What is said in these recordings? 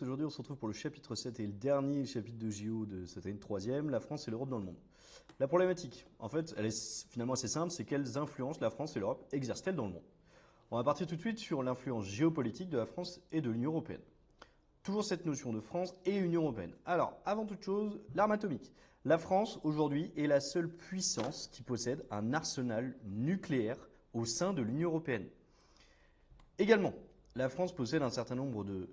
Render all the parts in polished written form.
Aujourd'hui, on se retrouve pour le chapitre 7 et le dernier chapitre de JO de cette année, troisième, la France et l'Europe dans le monde. La problématique, en fait, elle est finalement assez simple, c'est quelles influences la France et l'Europe exercent-elles dans le monde. On va partir tout de suite sur l'influence géopolitique de la France et de l'Union européenne. Toujours cette notion de France et Union européenne. Alors, avant toute chose, l'arme atomique. La France, aujourd'hui, est la seule puissance qui possède un arsenal nucléaire au sein de l'Union européenne. Également, la France possède un certain nombre de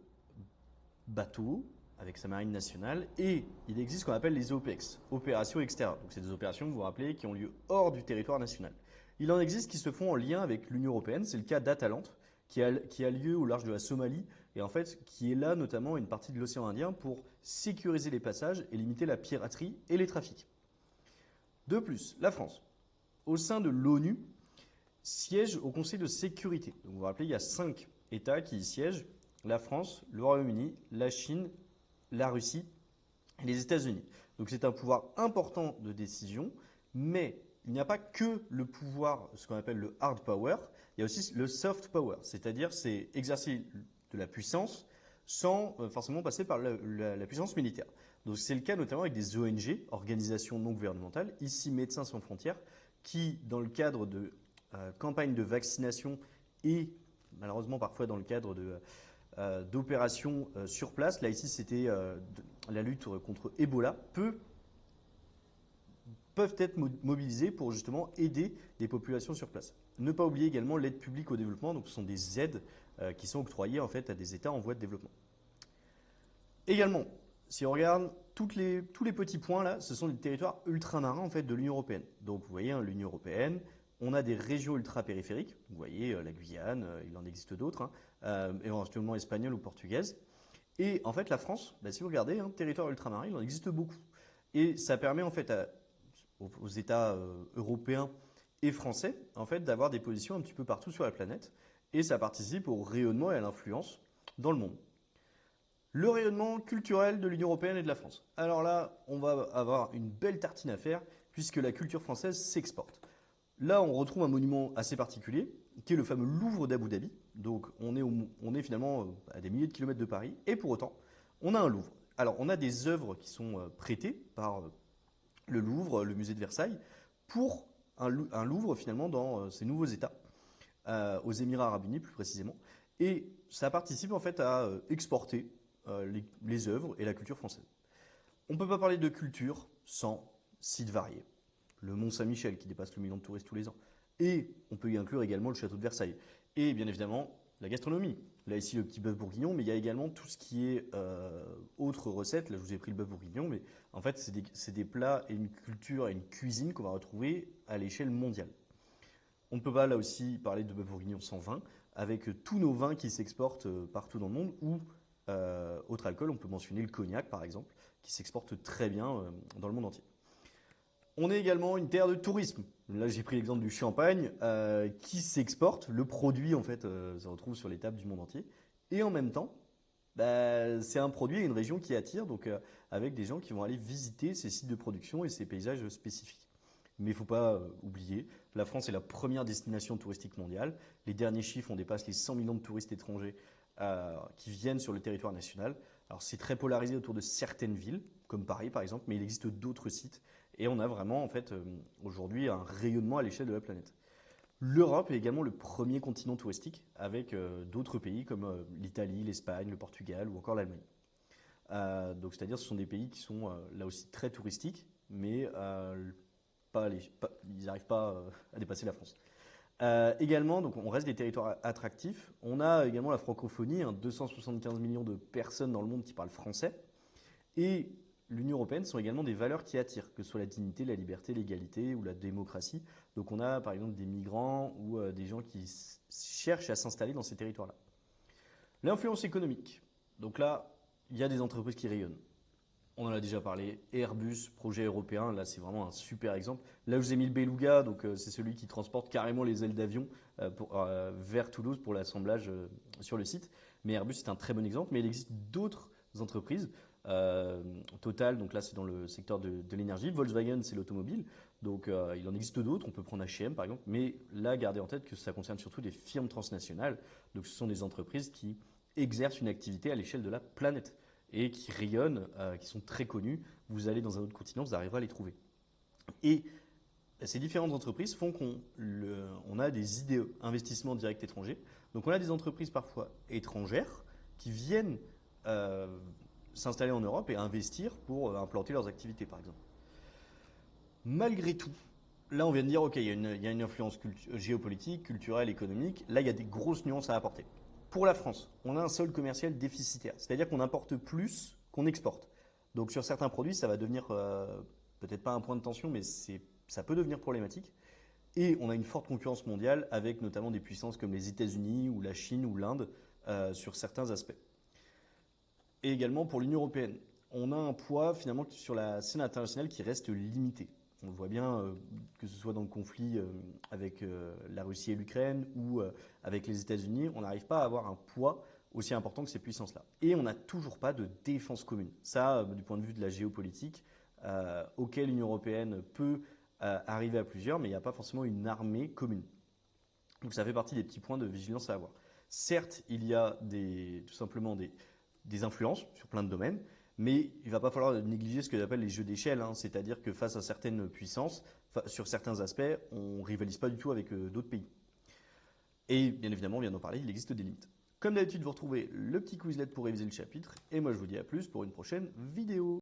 bateaux avec sa marine nationale et il existe ce qu'on appelle les OPEX, opérations extérieures. Donc c'est des opérations, vous vous rappelez, qui ont lieu hors du territoire national. Il en existe qui se font en lien avec l'Union européenne, c'est le cas d'Atalante qui a lieu au large de la Somalie et en fait qui est là notamment une partie de l'océan Indien pour sécuriser les passages et limiter la piraterie et les trafics. De plus, la France, au sein de l'ONU, siège au Conseil de sécurité. Donc vous vous rappelez, il y a 5 États qui y siègent, la France, le Royaume-Uni, la Chine, la Russie et les États-Unis. Donc c'est un pouvoir important de décision, mais il n'y a pas que le pouvoir, ce qu'on appelle le hard power, il y a aussi le soft power, c'est-à-dire c'est exercer de la puissance sans forcément passer par la puissance militaire. Donc c'est le cas notamment avec des ONG, organisations non gouvernementales, ici Médecins sans frontières, qui dans le cadre de campagnes de vaccination et malheureusement parfois dans le cadre d'opérations sur place, là ici c'était la lutte contre Ebola, peuvent être mobilisés pour justement aider les populations sur place. Ne pas oublier également l'aide publique au développement, donc ce sont des aides qui sont octroyées en fait à des États en voie de développement. Également, si on regarde tous les petits points là, ce sont des territoires ultramarins en fait de l'Union européenne. Donc vous voyez, hein, l'Union européenne, on a des régions ultra-périphériques, vous voyez la Guyane, il en existe d'autres, hein, éventuellement espagnoles ou portugaises. Et en fait, la France, bah, si vous regardez, hein, territoire ultramarin, il en existe beaucoup. Et ça permet en fait aux États européens et français en fait d'avoir des positions un petit peu partout sur la planète. Et ça participe au rayonnement et à l'influence dans le monde. Le rayonnement culturel de l'Union européenne et de la France. Alors là, on va avoir une belle tartine à faire puisque la culture française s'exporte. Là, on retrouve un monument assez particulier, qui est le fameux Louvre d'Abu Dhabi. Donc, on est finalement à des milliers de kilomètres de Paris, et pour autant, on a un Louvre. Alors, on a des œuvres qui sont prêtées par le Louvre, le musée de Versailles, pour un Louvre finalement dans ces nouveaux États, aux Émirats arabes unis plus précisément. Et ça participe en fait à exporter les œuvres et la culture française. On ne peut pas parler de culture sans sites variés. Le Mont Saint-Michel qui dépasse le million de touristes tous les ans. Et on peut y inclure également le château de Versailles. Et bien évidemment, la gastronomie. Là ici le petit bœuf bourguignon, mais il y a également tout ce qui est autres recettes. Là je vous ai pris le bœuf bourguignon, mais en fait c'est des plats et une culture et une cuisine qu'on va retrouver à l'échelle mondiale. On ne peut pas là aussi parler de bœuf bourguignon sans vin, avec tous nos vins qui s'exportent partout dans le monde, ou autre alcool, on peut mentionner le cognac par exemple, qui s'exporte très bien dans le monde entier. On est également une terre de tourisme. Là, j'ai pris l'exemple du champagne qui s'exporte. Le produit, en fait, se retrouve sur les tables du monde entier. Et en même temps, bah, c'est un produit et une région qui attire, donc avec des gens qui vont aller visiter ces sites de production et ces paysages spécifiques. Mais il ne faut pas oublier, la France est la première destination touristique mondiale. Les derniers chiffres, on dépasse les 100 millions de touristes étrangers qui viennent sur le territoire national. Alors c'est très polarisé autour de certaines villes, comme Paris par exemple, mais il existe d'autres sites. Et on a vraiment en fait aujourd'hui un rayonnement à l'échelle de la planète. L'Europe est également le premier continent touristique avec d'autres pays comme l'Italie, l'Espagne, le Portugal ou encore l'Allemagne. Donc c'est-à-dire ce sont des pays qui sont là aussi très touristiques, mais ils n'arrivent pas à dépasser la France. Également, donc on reste des territoires attractifs. On a également la francophonie, hein, 275 millions de personnes dans le monde qui parlent français. Et l'Union européenne sont également des valeurs qui attirent, que ce soit la dignité, la liberté, l'égalité ou la démocratie. Donc on a par exemple des migrants ou des gens qui cherchent à s'installer dans ces territoires-là. L'influence économique. Donc là, il y a des entreprises qui rayonnent. On en a déjà parlé. Airbus, projet européen, là c'est vraiment un super exemple. Là je vous ai mis le Beluga, donc c'est celui qui transporte carrément les ailes d'avion vers Toulouse pour l'assemblage sur le site. Mais Airbus c'est un très bon exemple, mais il existe d'autres entreprises. Total, donc là c'est dans le secteur de l'énergie. Volkswagen c'est l'automobile, donc il en existe d'autres. On peut prendre H&M par exemple, mais là gardez en tête que ça concerne surtout des firmes transnationales. Donc ce sont des entreprises qui exercent une activité à l'échelle de la planète et qui rayonnent, qui sont très connus. Vous allez dans un autre continent, vous arriverez à les trouver. Et ces différentes entreprises font qu'on a des IDE, investissements directs étrangers. Donc on a des entreprises parfois étrangères qui viennent s'installer en Europe et investir pour implanter leurs activités, par exemple. Malgré tout, là on vient de dire, ok, il y a une influence géopolitique, culturelle, économique. Là, il y a des grosses nuances à apporter. Pour la France, on a un solde commercial déficitaire, c'est-à-dire qu'on importe plus qu'on exporte. Donc sur certains produits, ça va devenir peut-être pas un point de tension, mais ça peut devenir problématique. Et on a une forte concurrence mondiale avec notamment des puissances comme les États-Unis ou la Chine ou l'Inde sur certains aspects. Et également pour l'Union européenne, on a un poids finalement sur la scène internationale qui reste limité. On le voit bien, que ce soit dans le conflit avec la Russie et l'Ukraine ou avec les États-Unis, on n'arrive pas à avoir un poids aussi important que ces puissances-là. Et on n'a toujours pas de défense commune. Ça, du point de vue de la géopolitique, auquel l'Union européenne peut arriver à plusieurs, mais il n'y a pas forcément une armée commune. Donc ça fait partie des petits points de vigilance à avoir. Certes, il y a tout simplement des influences sur plein de domaines, mais il ne va pas falloir négliger ce que j'appelle les jeux d'échelle, hein. C'est-à-dire que face à certaines puissances, sur certains aspects, on ne rivalise pas du tout avec d'autres pays. Et bien évidemment, on vient d'en parler, il existe des limites. Comme d'habitude, vous retrouvez le petit Quizlet pour réviser le chapitre, et moi je vous dis à plus pour une prochaine vidéo.